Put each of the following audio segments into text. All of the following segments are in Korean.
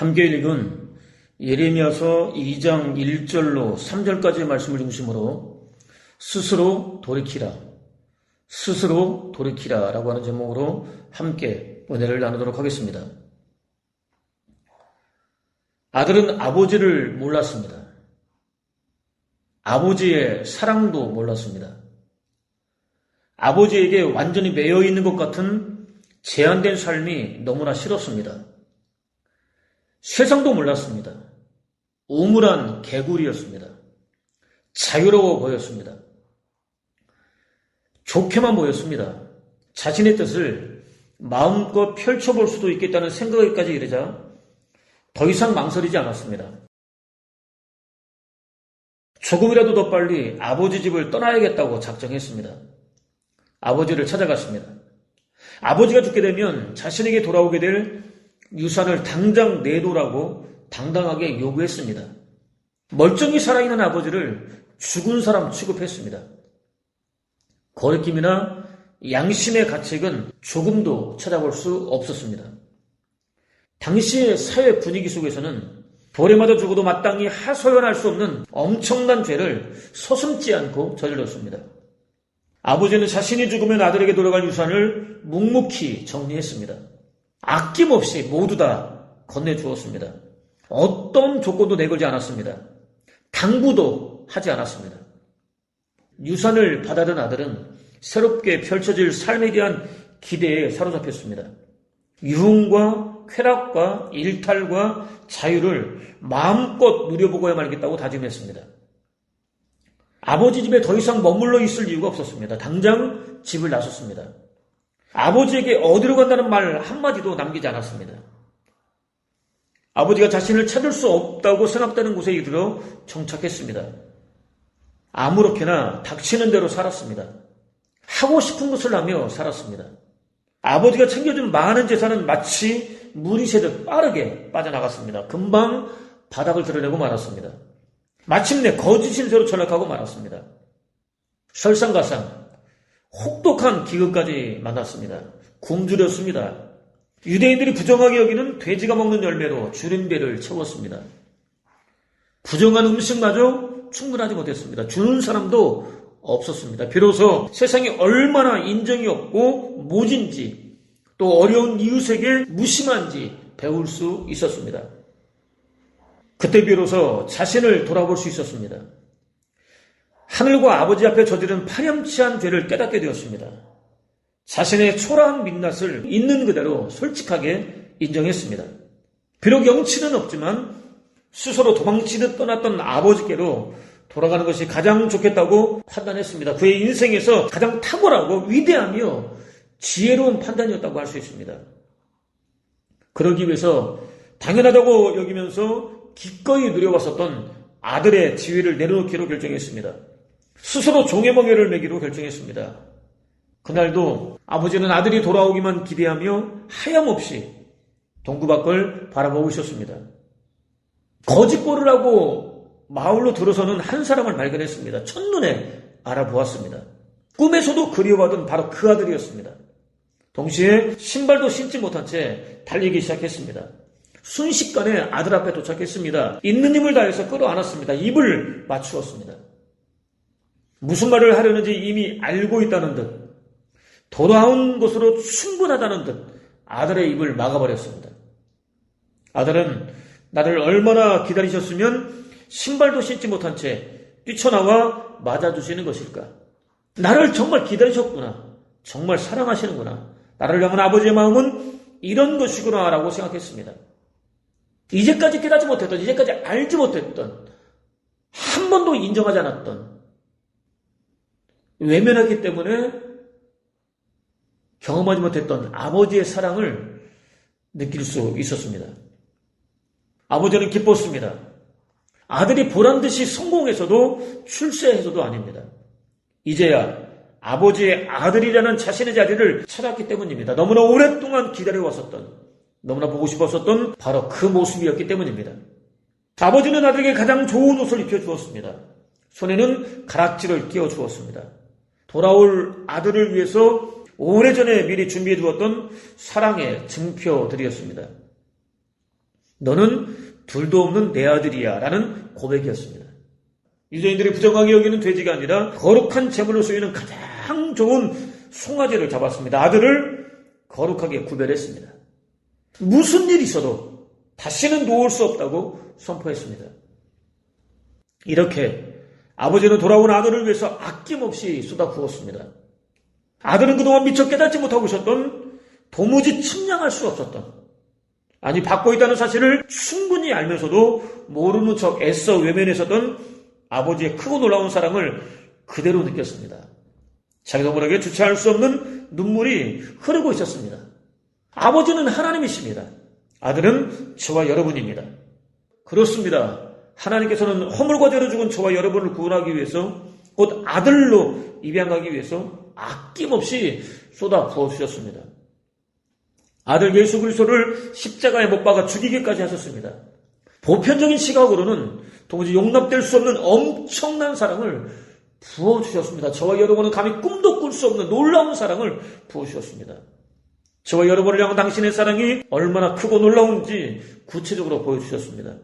함께 읽은 예레미야서 2장 1절로 3절까지의 말씀을 중심으로 스스로 돌이키라 라고 하는 제목으로 함께 은혜를 나누도록 하겠습니다. 아들은 아버지를 몰랐습니다. 아버지의 사랑도 몰랐습니다. 아버지에게 완전히 매여 있는 것 같은 제한된 삶이 너무나 싫었습니다. 세상도 몰랐습니다. 우물한 개구리였습니다. 자유로워 보였습니다. 좋게만 보였습니다. 자신의 뜻을 마음껏 펼쳐볼 수도 있겠다는 생각에까지 이르자 더 이상 망설이지 않았습니다. 조금이라도 더 빨리 아버지 집을 떠나야겠다고 작정했습니다. 아버지를 찾아갔습니다. 아버지가 죽게 되면 자신에게 돌아오게 될 유산을 당장 내놓으라고 당당하게 요구했습니다. 멀쩡히 살아있는 아버지를 죽은 사람 취급했습니다. 거리낌이나 양심의 가책은 조금도 찾아볼 수 없었습니다. 당시의 사회 분위기 속에서는 돌에 맞아 죽어도 마땅히 하소연할 수 없는 엄청난 죄를 서슴지 않고 저질렀습니다. 아버지는 자신이 죽으면 아들에게 돌아갈 유산을 묵묵히 정리했습니다. 아낌없이 모두 다 건네주었습니다. 어떤 조건도 내걸지 않았습니다. 당부도 하지 않았습니다. 유산을 받아든 아들은 새롭게 펼쳐질 삶에 대한 기대에 사로잡혔습니다. 유흥과 쾌락과 일탈과 자유를 마음껏 누려보고야 말겠다고 다짐했습니다. 아버지 집에 더 이상 머물러 있을 이유가 없었습니다. 당장 집을 나섰습니다. 아버지에게 어디로 간다는 말 한마디도 남기지 않았습니다. 아버지가 자신을 찾을 수 없다고 생각되는 곳에 이르러 정착했습니다. 아무렇게나 닥치는 대로 살았습니다. 하고 싶은 것을 하며 살았습니다. 아버지가 챙겨준 많은 재산은 마치 물이 새듯 빠르게 빠져나갔습니다. 금방 바닥을 드러내고 말았습니다. 마침내 거짓 신세로 전락하고 말았습니다. 설상가상 혹독한 기근까지 만났습니다. 굶주렸습니다. 유대인들이 부정하게 여기는 돼지가 먹는 열매로 주린 배를 채웠습니다. 부정한 음식마저 충분하지 못했습니다. 주는 사람도 없었습니다. 비로소 세상이 얼마나 인정이 없고 모진지 또 어려운 이웃에게 무심한지 배울 수 있었습니다. 그때 비로소 자신을 돌아볼 수 있었습니다. 하늘과 아버지 앞에 저지른 파렴치한 죄를 깨닫게 되었습니다. 자신의 초라한 민낯을 있는 그대로 솔직하게 인정했습니다. 비록 영치는 없지만 스스로 도망치듯 떠났던 아버지께로 돌아가는 것이 가장 좋겠다고 판단했습니다. 그의 인생에서 가장 탁월하고 위대하며 지혜로운 판단이었다고 할 수 있습니다. 그러기 위해서 당연하다고 여기면서 기꺼이 누려왔었던 아들의 지위를 내려놓기로 결정했습니다. 스스로 종의 멍에를 매기로 결정했습니다. 그날도 아버지는 아들이 돌아오기만 기대하며 하염없이 동구 밖을 바라보고 있었습니다. 거짓골을 하고 마을로 들어서는 한 사람을 발견했습니다. 첫눈에 알아보았습니다. 꿈에서도 그리워하던 바로 그 아들이었습니다. 동시에 신발도 신지 못한 채 달리기 시작했습니다. 순식간에 아들 앞에 도착했습니다. 있는 힘을 다해서 끌어안았습니다. 입을 맞추었습니다. 무슨 말을 하려는지 이미 알고 있다는 듯 돌아온 것으로 충분하다는 듯 아들의 입을 막아버렸습니다. 아들은 나를 얼마나 기다리셨으면 신발도 신지 못한 채 뛰쳐나와 맞아주시는 것일까? 나를 정말 기다리셨구나. 정말 사랑하시는구나. 나를 향한 아버지의 마음은 이런 것이구나 라고 생각했습니다. 이제까지 깨닫지 못했던, 이제까지 알지 못했던, 한 번도 인정하지 않았던, 외면하기 때문에 경험하지 못했던 아버지의 사랑을 느낄 수 있었습니다. 아버지는 기뻤습니다. 아들이 보란듯이 성공해서도 출세해서도 아닙니다. 이제야 아버지의 아들이라는 자신의 자리를 찾았기 때문입니다. 너무나 오랫동안 기다려왔었던, 너무나 보고 싶었었던 바로 그 모습이었기 때문입니다. 아버지는 아들에게 가장 좋은 옷을 입혀주었습니다. 손에는 가락지를 끼워주었습니다. 돌아올 아들을 위해서 오래전에 미리 준비해 두었던 사랑의 증표들이었습니다. 너는 둘도 없는 내 아들이야 라는 고백이었습니다. 유대인들이 부정하게 여기는 돼지가 아니라 거룩한 제물로 쓰이는 가장 좋은 송아지를 잡았습니다. 아들을 거룩하게 구별했습니다. 무슨 일이 있어도 다시는 놓을 수 없다고 선포했습니다. 이렇게 아버지는 돌아온 아들을 위해서 아낌없이 쏟아부었습니다. 아들은 그동안 미처 깨닫지 못하고 있었던, 도무지 측량할 수 없었던, 아니 받고 있다는 사실을 충분히 알면서도 모르는 척 애써 외면했었던 아버지의 크고 놀라운 사랑을 그대로 느꼈습니다. 자기도 모르게 주체할 수 없는 눈물이 흐르고 있었습니다. 아버지는 하나님이십니다. 아들은 저와 여러분입니다. 그렇습니다. 하나님께서는 허물과 죄로 죽은 저와 여러분을 구원하기 위해서, 곧 아들로 입양하기 위해서 아낌없이 쏟아 부어주셨습니다. 아들 예수 그리스도를 십자가에 못 박아 죽이기까지 하셨습니다. 보편적인 시각으로는 도무지 용납될 수 없는 엄청난 사랑을 부어주셨습니다. 저와 여러분은 감히 꿈도 꿀 수 없는 놀라운 사랑을 부어주셨습니다. 저와 여러분을 향한 당신의 사랑이 얼마나 크고 놀라운지 구체적으로 보여주셨습니다.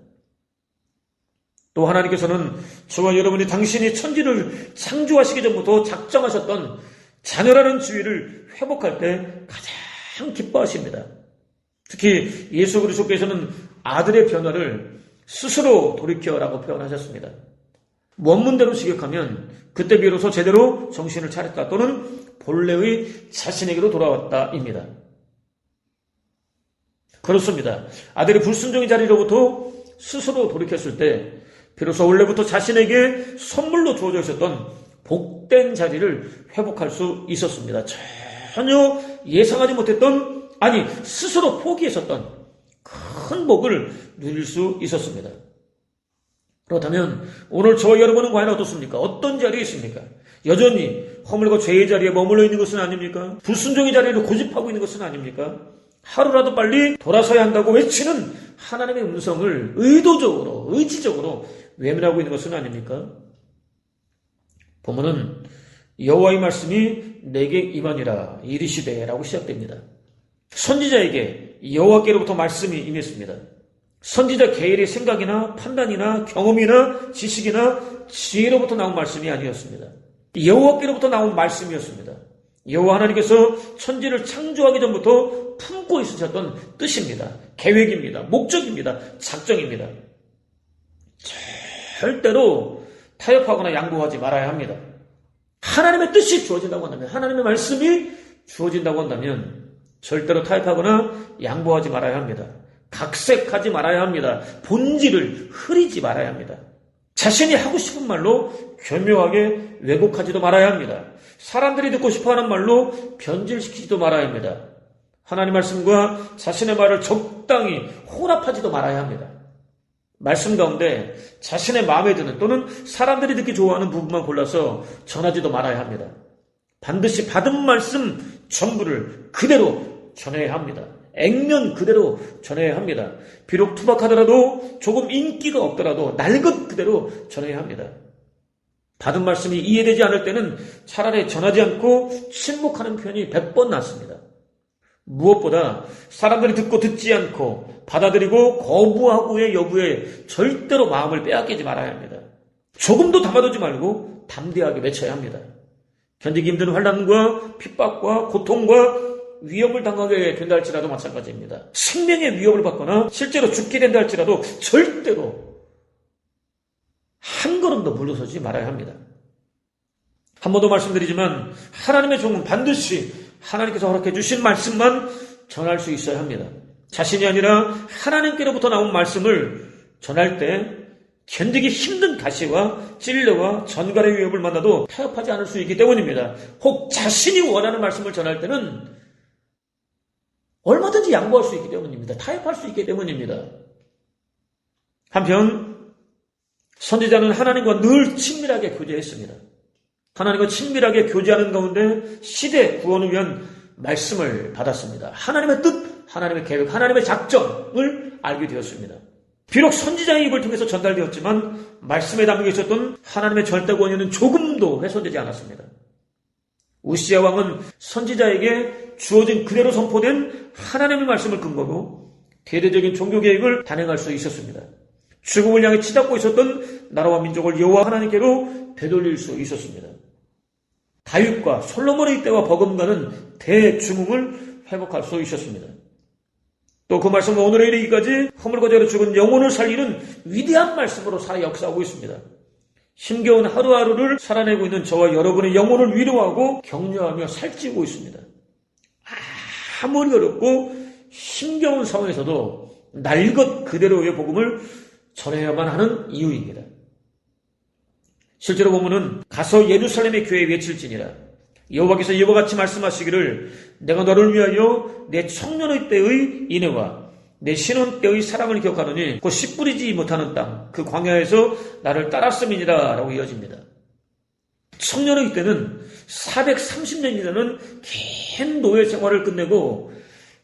또 하나님께서는 저와 여러분이 당신이 천지를 창조하시기 전부터 작정하셨던 자녀라는 지위를 회복할 때 가장 기뻐하십니다. 특히 예수 그리스도께서는 아들의 변화를 스스로 돌이켜라고 표현하셨습니다. 원문대로 시격하면 그때 비로소 제대로 정신을 차렸다, 또는 본래의 자신에게로 돌아왔다입니다. 그렇습니다. 아들이 불순종의 자리로부터 스스로 돌이켰을 때 비로소 원래부터 자신에게 선물로 주어져 있었던 복된 자리를 회복할 수 있었습니다. 전혀 예상하지 못했던, 아니 스스로 포기했었던 큰 복을 누릴 수 있었습니다. 그렇다면 오늘 저와 여러분은 과연 어떻습니까? 어떤 자리에 있습니까? 여전히 허물과 죄의 자리에 머물러 있는 것은 아닙니까? 불순종의 자리를 고집하고 있는 것은 아닙니까? 하루라도 빨리 돌아서야 한다고 외치는 하나님의 음성을 의도적으로, 의지적으로 외면하고 있는 것은 아닙니까? 본문은 여호와의 말씀이 내게 임하니라 이르시되라고 시작됩니다. 선지자에게 여호와께로부터 말씀이 임했습니다. 선지자 개인의 생각이나 판단이나 경험이나 지식이나 지혜로부터 나온 말씀이 아니었습니다. 여호와께로부터 나온 말씀이었습니다. 여호와 하나님께서 천지를 창조하기 전부터 품고 있으셨던 뜻입니다. 계획입니다. 목적입니다. 작정입니다. 절대로 타협하거나 양보하지 말아야 합니다. 하나님의 뜻이 주어진다고 한다면, 하나님의 말씀이 주어진다고 한다면 절대로 타협하거나 양보하지 말아야 합니다. 각색하지 말아야 합니다. 본질을 흐리지 말아야 합니다. 자신이 하고 싶은 말로 교묘하게 왜곡하지도 말아야 합니다. 사람들이 듣고 싶어하는 말로 변질시키지도 말아야 합니다. 하나님 말씀과 자신의 말을 적당히 혼합하지도 말아야 합니다. 말씀 가운데 자신의 마음에 드는, 또는 사람들이 듣기 좋아하는 부분만 골라서 전하지도 말아야 합니다. 반드시 받은 말씀 전부를 그대로 전해야 합니다. 액면 그대로 전해야 합니다. 비록 투박하더라도, 조금 인기가 없더라도 날 것 그대로 전해야 합니다. 받은 말씀이 이해되지 않을 때는 차라리 전하지 않고 침묵하는 편이 100번 낫습니다. 무엇보다 사람들이 듣고 듣지 않고 받아들이고 거부하고의 여부에 절대로 마음을 빼앗기지 말아야 합니다. 조금도 담아두지 말고 담대하게 외쳐야 합니다. 견디기 힘든 환난과 핍박과 고통과 위험을 당하게 된다 할지라도 마찬가지입니다. 생명의 위협을 받거나 실제로 죽게 된다 할지라도 절대로 한 걸음도 물러서지 말아야 합니다. 한 번 더 말씀드리지만 하나님의 종은 반드시 하나님께서 허락해 주신 말씀만 전할 수 있어야 합니다. 자신이 아니라 하나님께로부터 나온 말씀을 전할 때 견디기 힘든 가시와 찔레와 전갈의 위협을 만나도 타협하지 않을 수 있기 때문입니다. 혹 자신이 원하는 말씀을 전할 때는 얼마든지 양보할 수 있기 때문입니다. 타협할 수 있기 때문입니다. 한편 선지자는 하나님과 늘 친밀하게 교제했습니다. 하나님과 친밀하게 교제하는 가운데 시대 구원을 위한 말씀을 받았습니다. 하나님의 뜻, 하나님의 계획, 하나님의 작정을 알게 되었습니다. 비록 선지자의 입을 통해서 전달되었지만 말씀에 담겨 있었던 하나님의 절대 권위는 조금도 훼손되지 않았습니다. 우시야 왕은 선지자에게 주어진 그대로 선포된 하나님의 말씀을 근거로 대대적인 종교 계획을 단행할 수 있었습니다. 죽음을 향해 치닫고 있었던 나라와 민족을 여호와 하나님께로 되돌릴 수 있었습니다. 다윗과 솔로몬의 때와 버금가는 대중흥을 회복할 수 있었습니다. 또 그 말씀은 오늘에 이르기까지 허물과 죄로 죽은 영혼을 살리는 위대한 말씀으로 살아 역사하고 있습니다. 힘겨운 하루하루를 살아내고 있는 저와 여러분의 영혼을 위로하고 격려하며 살찌고 있습니다. 아무리 어렵고 힘겨운 상황에서도 날 것 그대로의 복음을 전해야만 하는 이유입니다. 실제로 보면은 가서 예루살렘의 교회에 외칠지니라 여호와께서 이와 같이 말씀하시기를 내가 너를 위하여 내 청년의 때의 인애와 내 신혼 때의 사랑을 기억하노니 곧 씨 뿌리지 못하는 땅 그 광야에서 나를 따랐음이니라 라고 이어집니다. 청년의 때는 430년이라는 긴 노예 생활을 끝내고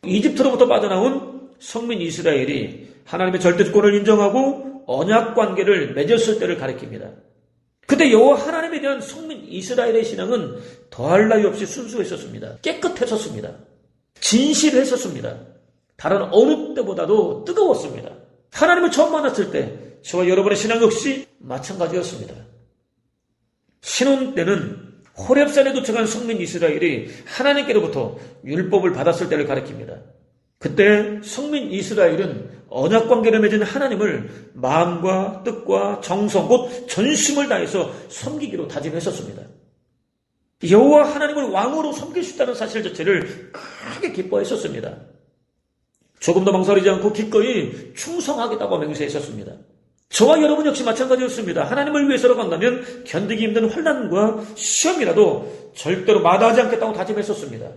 이집트로부터 빠져나온 성민 이스라엘이 하나님의 절대주권을 인정하고 언약 관계를 맺었을 때를 가리킵니다. 그때 여호와 하나님에 대한 성민 이스라엘의 신앙은 더할 나위 없이 순수했었습니다. 깨끗했었습니다. 진실했었습니다. 다른 어느 때보다도 뜨거웠습니다. 하나님을 처음 만났을 때 저와 여러분의 신앙 역시 마찬가지였습니다. 신혼 때는 호렙산에 도착한 성민 이스라엘이 하나님께로부터 율법을 받았을 때를 가리킵니다. 그때 성민 이스라엘은 언약관계를 맺은 하나님을 마음과 뜻과 정성 곧 전심을 다해서 섬기기로 다짐했었습니다. 여호와 하나님을 왕으로 섬길 수 있다는 사실 자체를 크게 기뻐했었습니다. 조금 더 망설이지 않고 기꺼이 충성하겠다고 맹세했었습니다. 저와 여러분 역시 마찬가지였습니다. 하나님을 위해서로 간다면 견디기 힘든 환난과 시험이라도 절대로 마다하지 않겠다고 다짐했었습니다.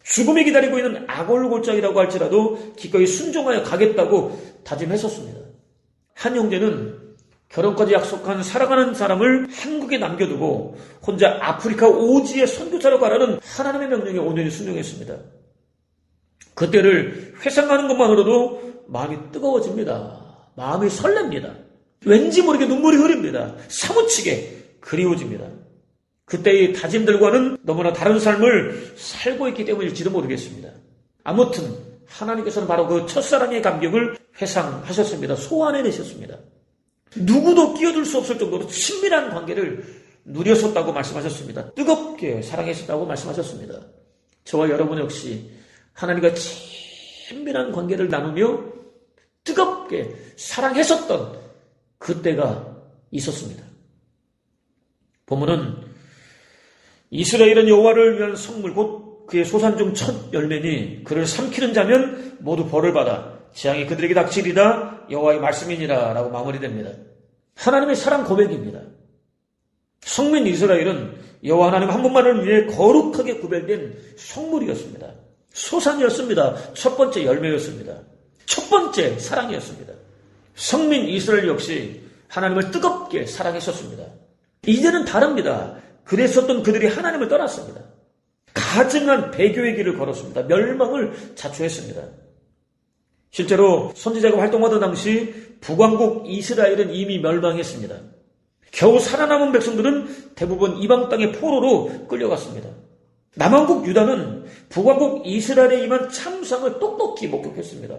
죽음이 기다리고 있는 아골골짜기라고 할지라도 기꺼이 순종하여 가겠다고 다짐했었습니다. 한 형제는 결혼까지 약속한 사랑하는 사람을 한국에 남겨두고 혼자 아프리카 오지에 선교사로 가라는 하나님의 명령에 온전히 순종했습니다. 그때를 회상하는 것만으로도 마음이 뜨거워집니다. 마음이 설렙니다. 왠지 모르게 눈물이 흐릅니다. 사무치게 그리워집니다. 그때의 다짐들과는 너무나 다른 삶을 살고 있기 때문일지도 모르겠습니다. 아무튼 하나님께서는 바로 그 첫사랑의 감격을 회상하셨습니다. 소환해내셨습니다. 누구도 끼어들 수 없을 정도로 친밀한 관계를 누렸었다고 말씀하셨습니다. 뜨겁게 사랑했었다고 말씀하셨습니다. 저와 여러분 역시 하나님과 친밀한 관계를 나누며 뜨겁게 사랑했었던 그때가 있었습니다. 본문은 이스라엘은 여호와를 위한 성물 곧 그의 소산 중 첫 열매니 그를 삼키는 자면 모두 벌을 받아 재앙이 그들에게 닥치리라 여호와의 말씀이니라 라고 마무리됩니다. 하나님의 사랑 고백입니다. 성민 이스라엘은 여호와 하나님 한 분만을 위해 거룩하게 구별된 성물이었습니다. 소산이었습니다. 첫 번째 열매였습니다. 첫 번째 사랑이었습니다. 성민 이스라엘 역시 하나님을 뜨겁게 사랑했었습니다. 이제는 다릅니다. 그랬었던 그들이 하나님을 떠났습니다. 가증한 배교의 길을 걸었습니다. 멸망을 자초했습니다. 실제로 선지자가 활동하던 당시 북왕국 이스라엘은 이미 멸망했습니다. 겨우 살아남은 백성들은 대부분 이방 땅의 포로로 끌려갔습니다. 남왕국 유다는 북왕국 이스라엘에 임한 참상을 똑똑히 목격했습니다.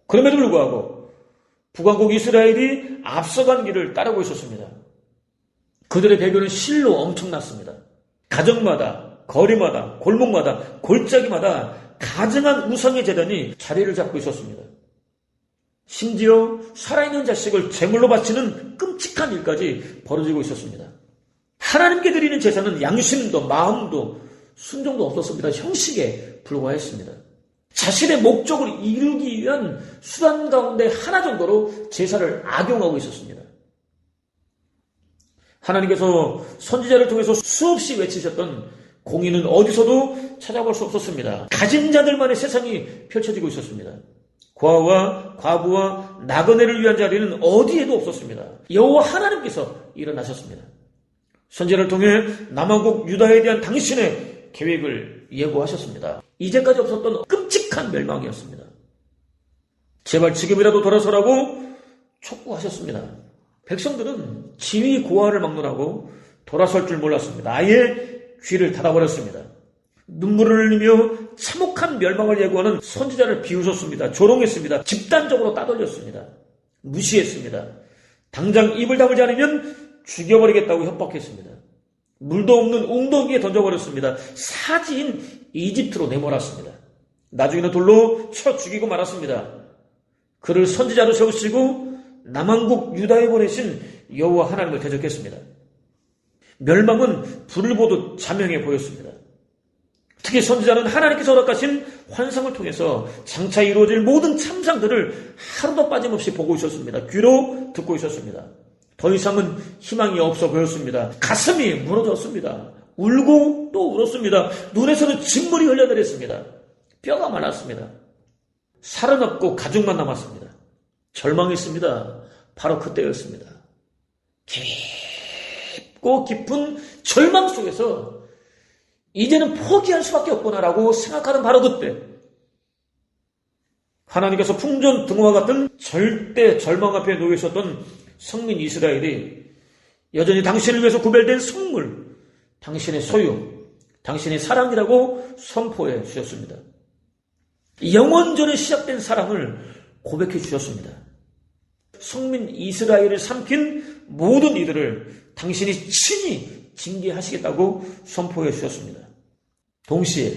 그럼에도 불구하고 북왕국 이스라엘이 앞서간 길을 따르고 있었습니다. 그들의 배교는 실로 엄청났습니다. 가정마다, 거리마다, 골목마다, 골짜기마다 가증한 우상의 제단이 자리를 잡고 있었습니다. 심지어 살아있는 자식을 제물로 바치는 끔찍한 일까지 벌어지고 있었습니다. 하나님께 드리는 제사는 양심도 마음도 순종도 없었습니다. 형식에 불과했습니다. 자신의 목적을 이루기 위한 수단 가운데 하나 정도로 제사를 악용하고 있었습니다. 하나님께서 선지자를 통해서 수없이 외치셨던 공의는 어디서도 찾아볼 수 없었습니다. 가진 자들만의 세상이 펼쳐지고 있었습니다. 고아와 과부와 나그네를 위한 자리는 어디에도 없었습니다. 여호와 하나님께서 일어나셨습니다. 선지자를 통해 남왕국 유다에 대한 당신의 계획을 예고하셨습니다. 이제까지 없었던 끔찍한 멸망이었습니다. 제발 지금이라도 돌아서라고 촉구하셨습니다. 백성들은 지위 고하를 막론하고 돌아설 줄 몰랐습니다. 아예 귀를 닫아버렸습니다. 눈물을 흘리며 참혹한 멸망을 예고하는 선지자를 비웃었습니다. 조롱했습니다. 집단적으로 따돌렸습니다. 무시했습니다. 당장 입을 다물지 않으면 죽여버리겠다고 협박했습니다. 물도 없는 웅덩이에 던져버렸습니다. 사지인 이집트로 내몰았습니다. 나중에는 돌로 쳐 죽이고 말았습니다. 그를 선지자로 세우시고 남왕국 유다에 보내신 여호와 하나님을 대적했습니다. 멸망은 불을 보듯 자명해 보였습니다. 특히 선지자는 하나님께서 허락하신 환상을 통해서 장차 이루어질 모든 참상들을 하루도 빠짐없이 보고 있었습니다. 귀로 듣고 있었습니다. 더 이상은 희망이 없어 보였습니다. 가슴이 무너졌습니다. 울고 또 울었습니다. 눈에서는 진물이 흘러내렸습니다. 뼈가 말랐습니다. 살은 없고 가죽만 남았습니다. 절망했습니다. 바로 그때였습니다. 깊고 깊은 절망 속에서 이제는 포기할 수밖에 없구나라고 생각하는 바로 그때 하나님께서 풍전등화와 같은 절대 절망 앞에 놓여 있었던 성민 이스라엘이 여전히 당신을 위해서 구별된 성물, 당신의 소유, 당신의 사랑이라고 선포해 주셨습니다. 영원전에 시작된 사랑을 고백해 주셨습니다. 성민 이스라엘을 삼킨 모든 이들을 당신이 친히 징계하시겠다고 선포해 주셨습니다. 동시에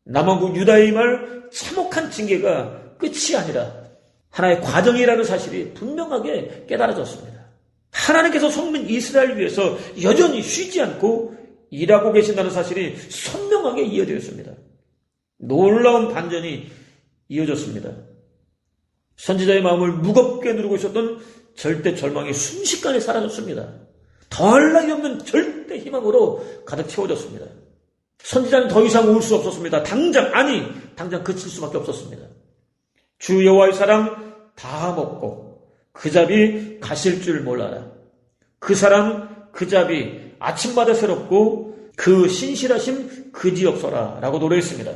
남왕국 유다에 임할 참혹한 징계가 끝이 아니라 하나의 과정이라는 사실이 분명하게 깨달아졌습니다. 하나님께서 성민 이스라엘을 위해서 여전히 쉬지 않고 일하고 계신다는 사실이 선명하게 이어졌습니다. 놀라운 반전이 이어졌습니다. 선지자의 마음을 무겁게 누르고 있었던 절대 절망이 순식간에 사라졌습니다. 더할 나위 없는 절대 희망으로 가득 채워졌습니다. 선지자는 더 이상 울 수 없었습니다. 당장 그칠 수밖에 없었습니다. 주 여호와의 사랑 다 먹고 그 잡이 가실 줄 몰라라. 그 사랑 그 잡이 아침마다 새롭고 그 신실하심 그지없어라 라고 노래했습니다.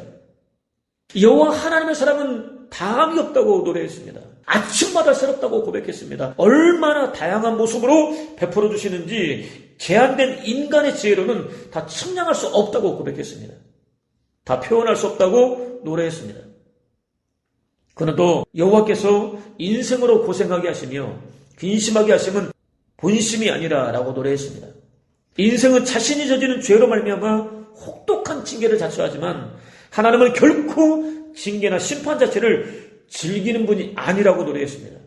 여호와 하나님의 사랑은 다함이 없다고 노래했습니다. 아침마다 새롭다고 고백했습니다. 얼마나 다양한 모습으로 베풀어 주시는지 제한된 인간의 지혜로는 다 측량할 수 없다고 고백했습니다. 다 표현할 수 없다고 노래했습니다. 그는 또 여호와께서 인생으로 고생하게 하시며 근심하게 하심은 본심이 아니라 라고 노래했습니다. 인생은 자신이 저지른 죄로 말미암아 혹독한 징계를 자초하지만 하나님은 결코 징계나 심판 자체를 즐기는 분이 아니라고 노래했습니다.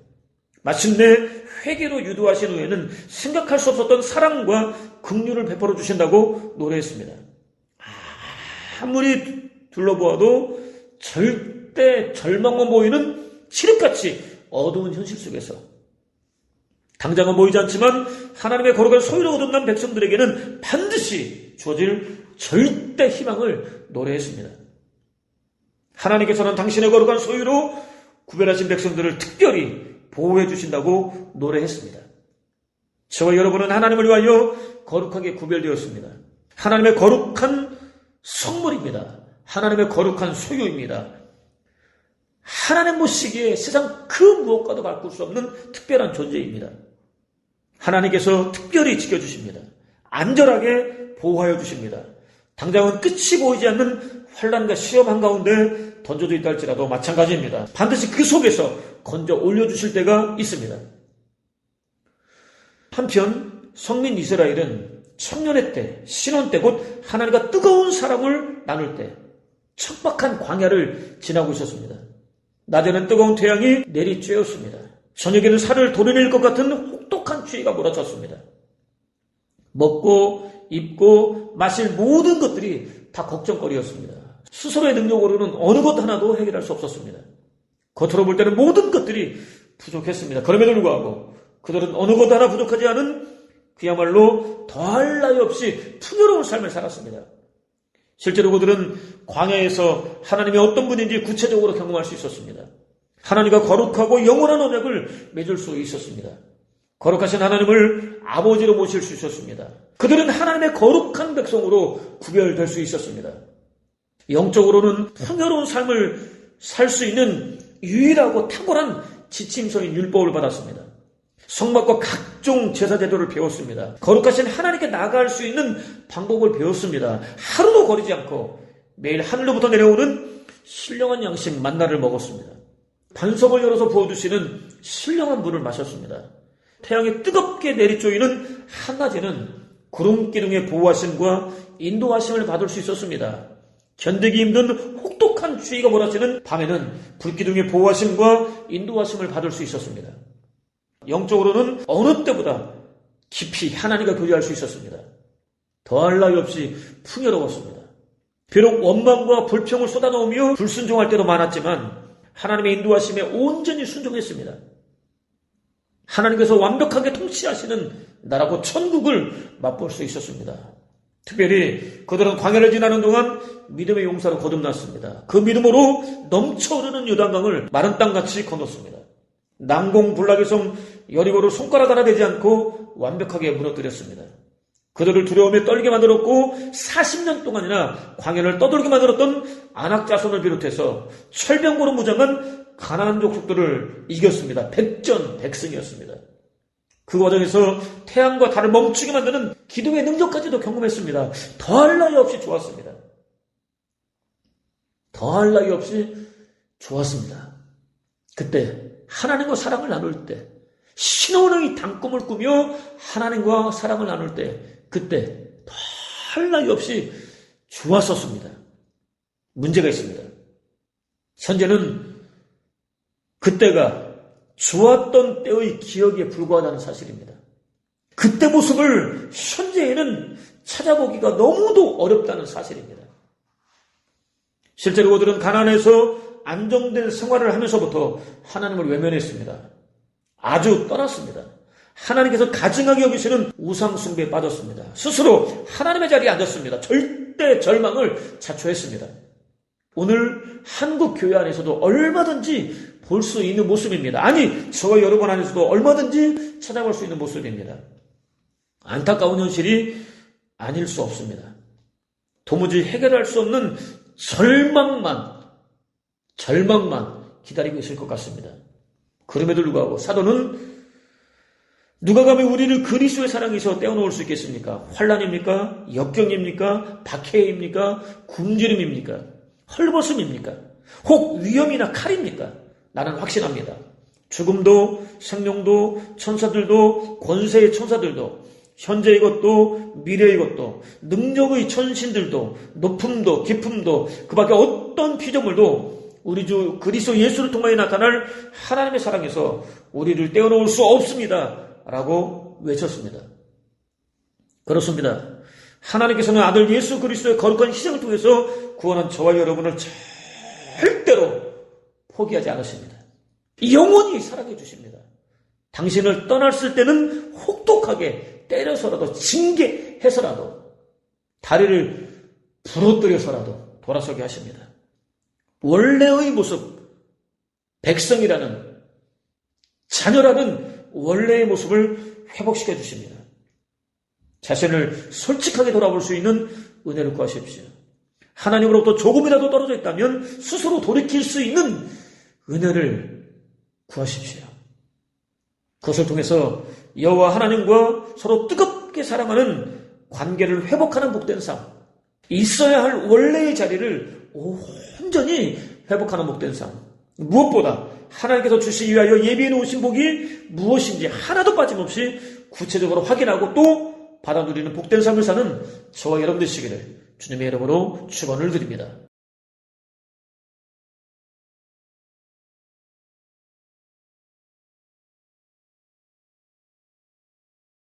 마침내 회개로 유도하신 후에는 생각할 수 없었던 사랑과 긍휼을 베풀어 주신다고 노래했습니다. 아무리 둘러보아도 절대 절망만 보이는 칠흑같이 어두운 현실 속에서 당장은 보이지 않지만 하나님의 거룩한 소유로 거듭난 백성들에게는 반드시 주어질 절대 희망을 노래했습니다. 하나님께서는 당신의 거룩한 소유로 구별하신 백성들을 특별히 보호해 주신다고 노래했습니다. 저와 여러분은 하나님을 위하여 거룩하게 구별되었습니다. 하나님의 거룩한 성물입니다. 하나님의 거룩한 소유입니다. 하나님 보시기에 세상 그 무엇과도 바꿀 수 없는 특별한 존재입니다. 하나님께서 특별히 지켜주십니다. 안전하게 보호하여 주십니다. 당장은 끝이 보이지 않는 환난과 시험 한가운데 던져져 있다 할지라도 마찬가지입니다. 반드시 그 속에서 건져 올려주실 때가 있습니다. 한편 성민 이스라엘은 청년의 때, 신혼 때, 곧 하나님과 뜨거운 사랑을 나눌 때 척박한 광야를 지나고 있었습니다. 낮에는 뜨거운 태양이 내리쬐었습니다. 저녁에는 살을 도려낼 것 같은 혹독한 추위가 몰아쳤습니다. 먹고 입고 마실 모든 것들이 다 걱정거리였습니다. 스스로의 능력으로는 어느 것 하나도 해결할 수 없었습니다. 겉으로 볼 때는 모든 것들이 부족했습니다. 그럼에도 불구하고 그들은 어느 것 하나 부족하지 않은 그야말로 더할 나위 없이 풍요로운 삶을 살았습니다. 실제로 그들은 광야에서 하나님이 어떤 분인지 구체적으로 경험할 수 있었습니다. 하나님과 거룩하고 영원한 언약을 맺을 수 있었습니다. 거룩하신 하나님을 아버지로 모실 수 있었습니다. 그들은 하나님의 거룩한 백성으로 구별될 수 있었습니다. 영적으로는 풍요로운 삶을 살 수 있는 유일하고 탁월한 지침서인 율법을 받았습니다. 성막과 각종 제사 제도를 배웠습니다. 거룩하신 하나님께 나아갈 수 있는 방법을 배웠습니다. 하루도 거리지 않고 매일 하늘로부터 내려오는 신령한 양식 만나를 먹었습니다. 반석을 열어서 부어주시는 신령한 물을 마셨습니다. 태양이 뜨겁게 내리쪼이는 한낮에는 구름 기둥의 보호하심과 인도하심을 받을 수 있었습니다. 견디기 힘든 혹독한 추위가 몰아치는 밤에는 불기둥의 보호하심과 인도하심을 받을 수 있었습니다. 영적으로는 어느 때보다 깊이 하나님과 교제할 수 있었습니다. 더할 나위 없이 풍요로웠습니다. 비록 원망과 불평을 쏟아놓으며 불순종할 때도 많았지만 하나님의 인도하심에 온전히 순종했습니다. 하나님께서 완벽하게 통치하시는 나라고 천국을 맛볼 수 있었습니다. 특별히 그들은 광야를 지나는 동안 믿음의 용사로 거듭났습니다. 그 믿음으로 넘쳐흐르는 요단강을 마른 땅같이 건넜습니다. 난공불락의 성 여리고를 손가락 하나 되지 않고 완벽하게 무너뜨렸습니다. 그들을 두려움에 떨게 만들었고 40년 동안이나 광야를 떠돌게 만들었던 아낙 자손을 비롯해서 철병거로 무장한 가나안 족속들을 이겼습니다. 백전백승이었습니다. 그 과정에서 태양과 달을 멈추게 만드는 기둥의 능력까지도 경험했습니다. 더할 나위 없이 좋았습니다. 더할 나위 없이 좋았습니다. 그때 하나님과 사랑을 나눌 때, 신혼의 단꿈을 꾸며 하나님과 사랑을 나눌 때, 그때 더할 나위 없이 좋았었습니다. 문제가 있습니다. 현재는 그때가 좋았던 때의 기억에 불과하다는 사실입니다. 그때 모습을 현재에는 찾아보기가 너무도 어렵다는 사실입니다. 실제로 그들은 가나안에서 안정된 생활을 하면서부터 하나님을 외면했습니다. 아주 떠났습니다. 하나님께서 가증하게 여기시는 우상숭배에 빠졌습니다. 스스로 하나님의 자리에 앉았습니다. 절대 절망을 자초했습니다. 오늘 한국 교회 안에서도 얼마든지 볼 수 있는 모습입니다. 아니, 저와 여러분 안에서도 얼마든지 찾아볼 수 있는 모습입니다. 안타까운 현실이 아닐 수 없습니다. 도무지 해결할 수 없는 절망만 기다리고 있을 것 같습니다. 그럼에도 불구하고 사도는 누가 감히 우리를 그리스도의 사랑에서 떼어놓을 수 있겠습니까? 환난입니까? 역경입니까? 박해입니까? 굶주림입니까? 헐벗음입니까? 혹 위험이나 칼입니까? 나는 확신합니다. 죽음도 생명도 천사들도 권세의 천사들도 현재의 것도 미래의 것도 능력의 천신들도 높음도 깊음도 그 밖에 어떤 피조물도 우리 주 그리스도 예수를 통하여 나타날 하나님의 사랑에서 우리를 떼어놓을 수 없습니다. 라고 외쳤습니다. 그렇습니다. 하나님께서는 아들 예수 그리스도의 거룩한 희생을 통해서 구원한 저와 여러분을 절대로 포기하지 않으십니다. 영원히 사랑해 주십니다. 당신을 떠났을 때는 혹독하게 때려서라도 징계해서라도 다리를 부러뜨려서라도 돌아서게 하십니다. 원래의 모습, 백성이라는 자녀라는 원래의 모습을 회복시켜 주십니다. 자신을 솔직하게 돌아볼 수 있는 은혜를 구하십시오. 하나님으로부터 조금이라도 떨어져 있다면 스스로 돌이킬 수 있는 은혜를 구하십시오. 그것을 통해서 여호와 하나님과 서로 뜨겁게 사랑하는 관계를 회복하는 복된 삶, 있어야 할 원래의 자리를 온전히 회복하는 복된 삶, 무엇보다 하나님께서 주시기 위하여 예비해 놓으신 복이 무엇인지 하나도 빠짐없이 구체적으로 확인하고 또 받아 누리는 복된 삶을 사는 저와 여러분 되시기를 주님의 이름으로 축원을 드립니다.